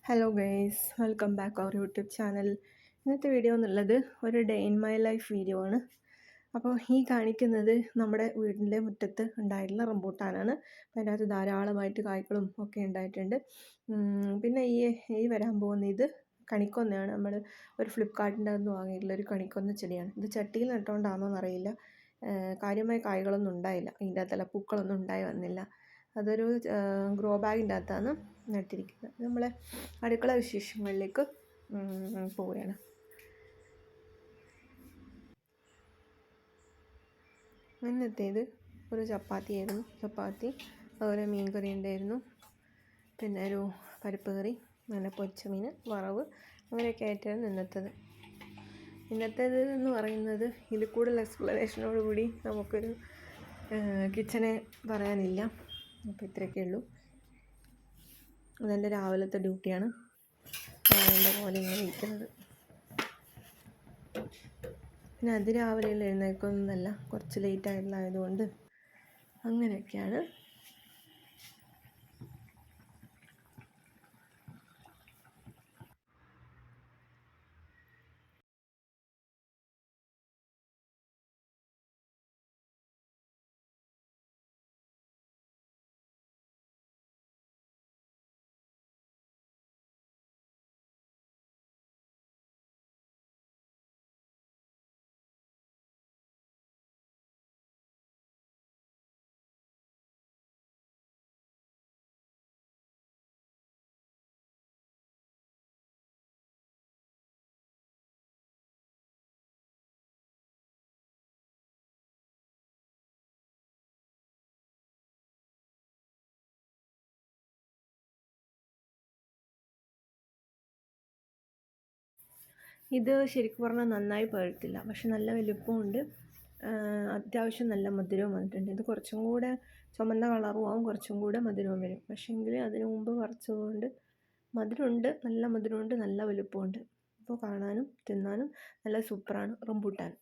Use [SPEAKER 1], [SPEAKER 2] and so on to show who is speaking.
[SPEAKER 1] Hello guys, welcome back our YouTube channel. ഇന്നത്തെ video എന്നുള്ളത് ഒരു day in my life video ആണ്. അപ്പോൾ ഈ കാണിക്കുന്നത് നമ്മുടെ വീടിൻ്റെ മുറ്റത്ത് ഉണ്ടായിട്ടുള്ള റംബൂട്ടാനാണ്. അപ്പോൾ അതിനകത്ത് ധാരാളമായിട്ട് കായ്ക്കളും ഒക്കെ ഉണ്ടായിട്ടുണ്ട്. പിന്നെ ഈ വരാൻ പോകുന്ന ഇത് കണിക്കൊന്നയാണ്. നമ്മൾ ഒരു ഫ്ലിപ്കാർട്ടിൻ്റെ അകത്ത് വാങ്ങിയിട്ടുള്ള ഒരു കണിക്കൊന്ന ചെടിയാണ്. ഇത് ചട്ടിയിൽ നട്ടുകൊണ്ടാണോ എന്നറിയില്ല, കാര്യമായ കായ്കളൊന്നും ഉണ്ടായില്ല. ഇതിൻ്റെ അകത്തുള്ള പൂക്കളൊന്നും ഉണ്ടായി വന്നില്ല. അതൊരു ഗ്രോ ബാഗിൻ്റെ അകത്താണ് നട്ടിരിക്കുന്നത്. നമ്മളെ അടുക്കള വിശേഷങ്ങളിലേക്ക് പോവുകയാണ്. ഇന്നത്തേത് ഒരു ചപ്പാത്തിയായിരുന്നു. അതുപോലെ മീൻ കറി ഉണ്ടായിരുന്നു, പിന്നെ ഒരു പരിപ്പ് കറി, നല്ല പൊരിച്ച മീൻ, വറവ്, അങ്ങനെയൊക്കെ ആയിട്ടായിരുന്നു ഇന്നത്തേത് എന്ന് പറയുന്നത്. ഇതിൽ കൂടുതൽ എക്സ്പ്ലനേഷനോടുകൂടി നമുക്കൊരു കിച്ചനെ പറയാനില്ല. അപ്പോൾ ഇത്രയൊക്കെ ഉള്ളൂ. അതെൻ്റെ രാവിലത്തെ ഡ്യൂട്ടിയാണ്. എൻ്റെ പോലെ ഇങ്ങനെ ഇരിക്കുന്നത്. പിന്നെ രാവിലെ എഴുന്നേൽക്കുന്നതല്ല, കുറച്ച് ലേറ്റായിട്ടുള്ളതായതുകൊണ്ട് അങ്ങനെയൊക്കെയാണ്. ഇത് ശരിക്കും പറഞ്ഞാൽ നന്നായി പഴുത്തില്ല, പക്ഷെ നല്ല വലുപ്പമുണ്ട്. അത്യാവശ്യം നല്ല മധുരവും വന്നിട്ടുണ്ട്. ഇത് കുറച്ചും കൂടെ ചുമന്ന കളറും ആവും, കുറച്ചും കൂടെ മധുരവും വരും. പക്ഷേങ്കിൽ അതിനു മുമ്പ് പറിച്ചതുകൊണ്ട് മധുരമുണ്ട്, നല്ല മധുരമുണ്ട്, നല്ല വലുപ്പമുണ്ട്. അപ്പോൾ കാണാനും തിന്നാനും നല്ല സൂപ്പറാണ് റംബൂട്ടാൻ.